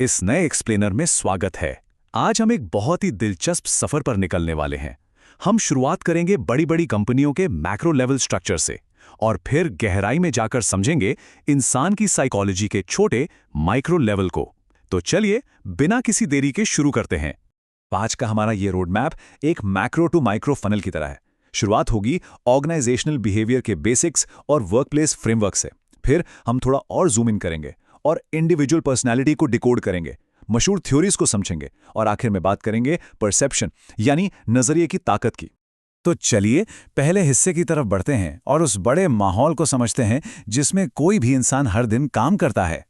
इस नए एक्सप्लेनर में स्वागत है। आज हम एक बहुत ही दिलचस्प सफर पर निकलने वाले हैं। हम शुरुआत करेंगे बड़ी बड़ी कंपनियों के मैक्रो लेवल स्ट्रक्चर से और फिर गहराई में जाकर समझेंगे इंसान की साइकोलॉजी के छोटे माइक्रो लेवल को। तो चलिए बिना किसी देरी के शुरू करते हैं। आज का हमारा ये रोड मैप एक मैक्रो टू माइक्रो फनल की तरह है। शुरुआत होगी ऑर्गेनाइजेशनल बिहेवियर के बेसिक्स और वर्कप्लेस फ्रेमवर्क से। फिर हम थोड़ा और जूम इन करेंगे और इंडिविजुअल पर्सनैलिटी को डिकोड करेंगे, मशहूर थ्योरीज को समझेंगे और आखिर में बात करेंगे परसेप्शन यानी नजरिए की ताकत की। तो चलिए पहले हिस्से की तरफ बढ़ते हैं और उस बड़े माहौल को समझते हैं जिसमें कोई भी इंसान हर दिन काम करता है।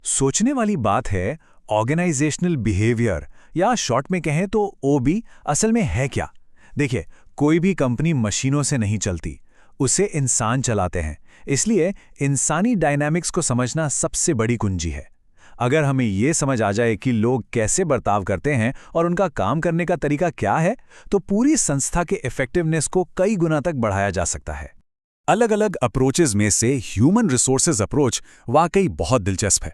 सोचने वाली बात है ऑर्गेनाइजेशनल बिहेवियर या शॉर्ट में कहें तो ओबी असल में है क्या। देखिए, कोई भी कंपनी मशीनों से नहीं चलती, उसे इंसान चलाते हैं। इसलिए इंसानी डायनामिक्स को समझना सबसे बड़ी कुंजी है। अगर हमें ये समझ आ जाए कि लोग कैसे बर्ताव करते हैं और उनका काम करने का तरीका क्या है, तो पूरी संस्था के इफेक्टिवनेस को कई गुना तक बढ़ाया जा सकता है। अलग अलग अप्रोचेज में से ह्यूमन रिसोर्सेज अप्रोच वाकई बहुत दिलचस्प है।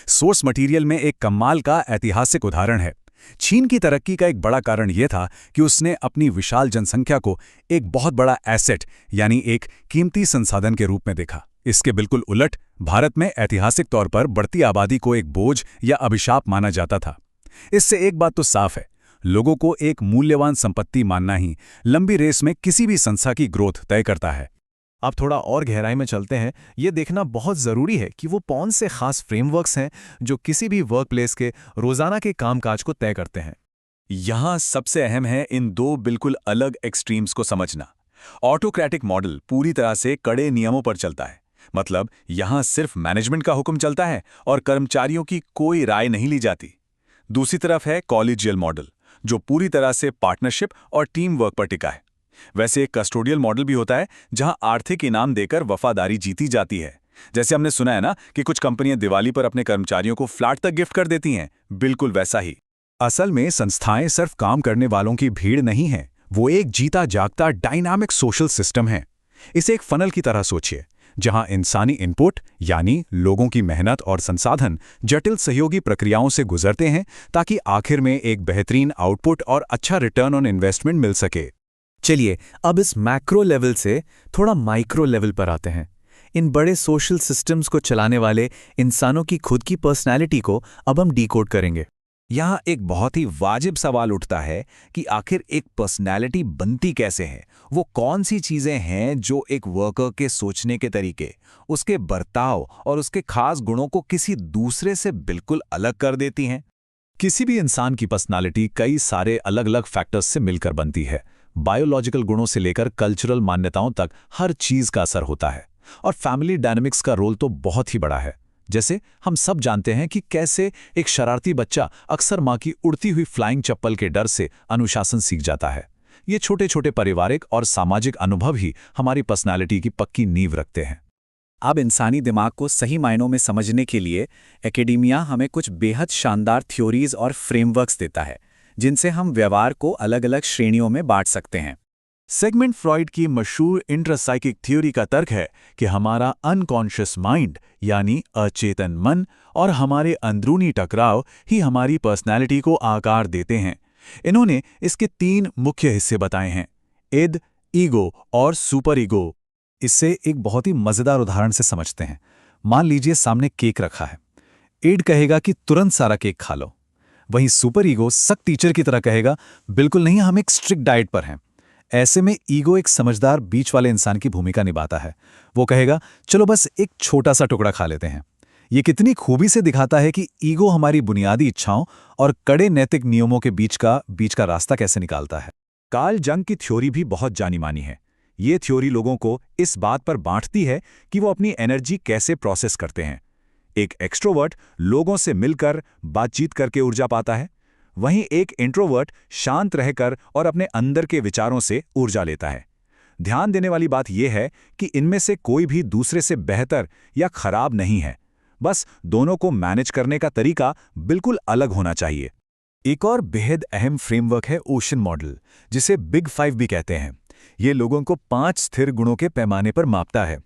सोर्स मटेरियल में एक कमाल का ऐतिहासिक उदाहरण है। चीन की तरक्की का एक बड़ा कारण यह था कि उसने अपनी विशाल जनसंख्या को एक बहुत बड़ा एसेट यानी एक कीमती संसाधन के रूप में देखा। इसके बिल्कुल उलट भारत में ऐतिहासिक तौर पर बढ़ती आबादी को एक बोझ या अभिशाप माना जाता था। इससे एक बात तो साफ है, लोगों को एक मूल्यवान संपत्ति मानना ही लंबी रेस में किसी भी संस्था की ग्रोथ तय करता है। अब थोड़ा और गहराई में चलते हैं। ये देखना बहुत ज़रूरी है कि वो कौन से खास फ्रेमवर्क्स हैं जो किसी भी वर्कप्लेस के रोज़ाना के कामकाज को तय करते हैं। यहाँ सबसे अहम है इन दो बिल्कुल अलग एक्सट्रीम्स को समझना। ऑटोक्रेटिक मॉडल पूरी तरह से कड़े नियमों पर चलता है, मतलब यहाँ सिर्फ मैनेजमेंट का हुक्म चलता है और कर्मचारियों की कोई राय नहीं ली जाती। दूसरी तरफ है कॉलेजियल मॉडल, जो पूरी तरह से पार्टनरशिप और टीम वर्क पर टिका है। वैसे एक कस्टोडियल मॉडल भी होता है जहां आर्थिक इनाम देकर वफादारी जीती जाती है। जैसे हमने सुना है ना कि कुछ कंपनियां दिवाली पर अपने कर्मचारियों को फ्लैट तक गिफ्ट कर देती हैं, बिल्कुल वैसा ही। असल में संस्थाएं सिर्फ काम करने वालों की भीड़ नहीं है, वो एक जीता जागता डायनामिक सोशल सिस्टम है। इसे एक फनल की तरह सोचिए, जहां इंसानी इनपुट यानी लोगों की मेहनत और संसाधन जटिल सहयोगी प्रक्रियाओं से गुजरते हैं ताकि आखिर में एक बेहतरीन आउटपुट और अच्छा रिटर्न ऑन इन्वेस्टमेंट मिल सके। चलिए अब इस मैक्रो लेवल से थोड़ा माइक्रो लेवल पर आते हैं। इन बड़े सोशल सिस्टम्स को चलाने वाले इंसानों की खुद की पर्सनैलिटी को अब हम डिकोड करेंगे। यहाँ एक बहुत ही वाजिब सवाल उठता है कि आखिर एक पर्सनैलिटी बनती कैसे है। वो कौन सी चीज़ें हैं जो एक वर्कर के सोचने के तरीके, उसके बर्ताव और उसके खास गुणों को किसी दूसरे से बिल्कुल अलग कर देती हैं। किसी भी इंसान की पर्सनैलिटी कई सारे अलग अलग फैक्टर्स से मिलकर बनती है। बायोलॉजिकल गुणों से लेकर कल्चरल मान्यताओं तक हर चीज का असर होता है। और फैमिली डायनामिक्स का रोल तो बहुत ही बड़ा है। जैसे हम सब जानते हैं कि कैसे एक शरारती बच्चा अक्सर माँ की उड़ती हुई फ्लाइंग चप्पल के डर से अनुशासन सीख जाता है। ये छोटे छोटे पारिवारिक और सामाजिक अनुभव ही हमारी पर्सनैलिटी की पक्की नींव रखते हैं। अब इंसानी दिमाग को सही मायनों में समझने के लिए एकेडेमिया हमें कुछ बेहद शानदार थ्योरीज और फ्रेमवर्क्स देता है, जिनसे हम व्यवहार को अलग अलग श्रेणियों में बांट सकते हैं। सेगमेंट फ्रॉइड की मशहूर इंट्रासाइकिक थ्योरी का तर्क है कि हमारा अनकॉन्शियस माइंड यानी अचेतन मन और हमारे अंदरूनी टकराव ही हमारी पर्सनैलिटी को आकार देते हैं। इन्होंने इसके 3 मुख्य हिस्से बताए हैं, इद, ईगो और सुपर ईगो। इससे एक बहुत ही मजेदार उदाहरण से समझते हैं। मान लीजिए सामने केक रखा है। इड कहेगा कि तुरंत सारा केक खा लो। वहीं सुपर ईगो सख्त टीचर की तरह कहेगा, बिल्कुल नहीं, हम एक स्ट्रिक्ट डाइट पर हैं। ऐसे में ईगो एक समझदार बीच वाले इंसान की भूमिका निभाता है। वो कहेगा, चलो बस एक छोटा सा टुकड़ा खा लेते हैं। ये कितनी खूबी से दिखाता है कि ईगो हमारी बुनियादी इच्छाओं और कड़े नैतिक नियमों के बीच का रास्ता कैसे निकालता है। कार्ल जंग की थ्योरी भी बहुत जानी मानी है। ये थ्योरी लोगों को इस बात पर बांटती है कि वो अपनी एनर्जी कैसे प्रोसेस करते हैं। एक एक्सट्रोवर्ट लोगों से मिलकर बातचीत करके ऊर्जा पाता है, वहीं एक इंट्रोवर्ट शांत रहकर और अपने अंदर के विचारों से ऊर्जा लेता है। ध्यान देने वाली बात यह है कि इनमें से कोई भी दूसरे से बेहतर या खराब नहीं है, बस दोनों को मैनेज करने का तरीका बिल्कुल अलग होना चाहिए। एक और बेहद अहम फ्रेमवर्क है ओशन मॉडल, जिसे बिग 5 भी कहते हैं। ये लोगों को 5 स्थिर गुणों के पैमाने पर मापता है: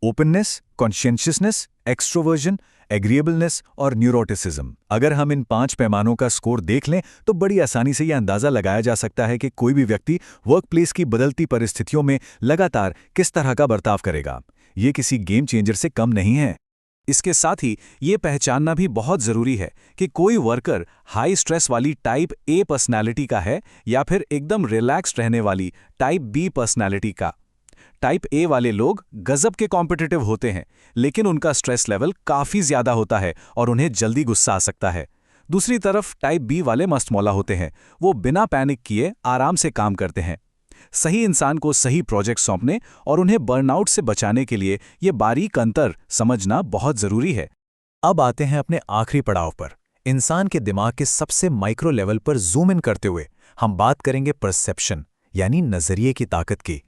ओपननेस, कॉन्शियसनेस, एक्सट्रोवर्जन, एग्रीएबलनेस और न्यूरोटिसिज्म। अगर हम इन 5 पैमानों का स्कोर देख लें तो बड़ी आसानी से यह अंदाज़ा लगाया जा सकता है कि कोई भी व्यक्ति वर्कप्लेस की बदलती परिस्थितियों में लगातार किस तरह का बर्ताव करेगा। ये किसी गेम चेंजर से कम नहीं है। इसके साथ ही ये पहचानना भी बहुत ज़रूरी है कि कोई वर्कर हाई स्ट्रेस वाली टाइप ए पर्सनैलिटी का है या फिर एकदम रिलैक्स्ड रहने वाली टाइप बी पर्सनैलिटी का। टाइप ए वाले लोग गजब के कॉम्पिटिटिव होते हैं, लेकिन उनका स्ट्रेस लेवल काफ़ी ज़्यादा होता है और उन्हें जल्दी गुस्सा आ सकता है। दूसरी तरफ टाइप बी वाले मस्तमौला होते हैं, वो बिना पैनिक किए आराम से काम करते हैं। सही इंसान को सही प्रोजेक्ट सौंपने और उन्हें बर्नआउट से बचाने के लिए ये बारीक अंतर समझना बहुत ज़रूरी है। अब आते हैं अपने आखिरी पड़ाव पर। इंसान के दिमाग के सबसे माइक्रो लेवल पर जूम इन करते हुए हम बात करेंगे परसेप्शन, यानी नज़रिए की ताकत की।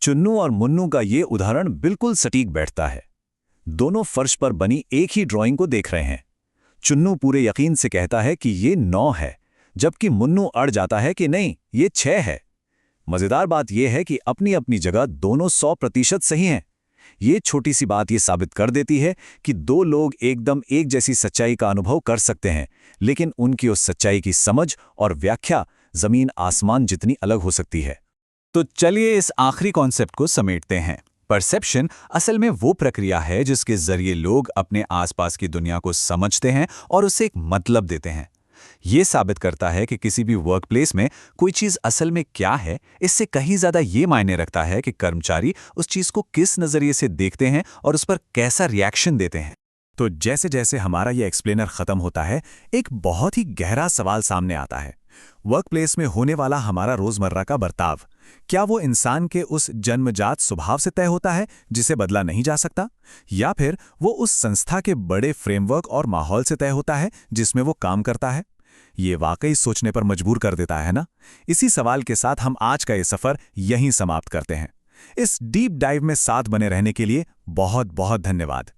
चुन्नू और मुन्नू का ये उदाहरण बिल्कुल सटीक बैठता है। दोनों फर्श पर बनी एक ही ड्राइंग को देख रहे हैं। चुन्नू पूरे यकीन से कहता है कि ये 9 है, जबकि मुन्नू अड़ जाता है कि नहीं, ये 6 है। मजेदार बात यह है कि अपनी अपनी जगह दोनों 100% सही हैं। ये छोटी सी बात ये साबित कर देती है कि दो लोग एकदम एक जैसी सच्चाई का अनुभव कर सकते हैं, लेकिन उनकी उस सच्चाई की समझ और व्याख्या जमीन आसमान जितनी अलग हो सकती है। तो चलिए इस आखिरी कॉन्सेप्ट को समेटते हैं। परसेप्शन असल में वो प्रक्रिया है जिसके जरिए लोग अपने आसपास की दुनिया को समझते हैं और उसे एक मतलब देते हैं। ये साबित करता है कि किसी भी वर्कप्लेस में कोई चीज़ असल में क्या है, इससे कहीं ज़्यादा ये मायने रखता है कि कर्मचारी उस चीज़ को किस नज़रिए से देखते हैं और उस पर कैसा रिएक्शन देते हैं। तो जैसे जैसे हमारा ये एक्सप्लेनर ख़त्म होता है, एक बहुत ही गहरा सवाल सामने आता है। वर्कप्लेस में होने वाला हमारा रोज़मर्रा का बर्ताव, क्या वो इंसान के उस जन्मजात स्वभाव से तय होता है जिसे बदला नहीं जा सकता, या फिर वो उस संस्था के बड़े फ्रेमवर्क और माहौल से तय होता है जिसमें वो काम करता है? ये वाकई सोचने पर मजबूर कर देता है ना। इसी सवाल के साथ हम आज का ये सफ़र यहीं समाप्त करते हैं। इस डीप डाइव में साथ बने रहने के लिए बहुत बहुत धन्यवाद।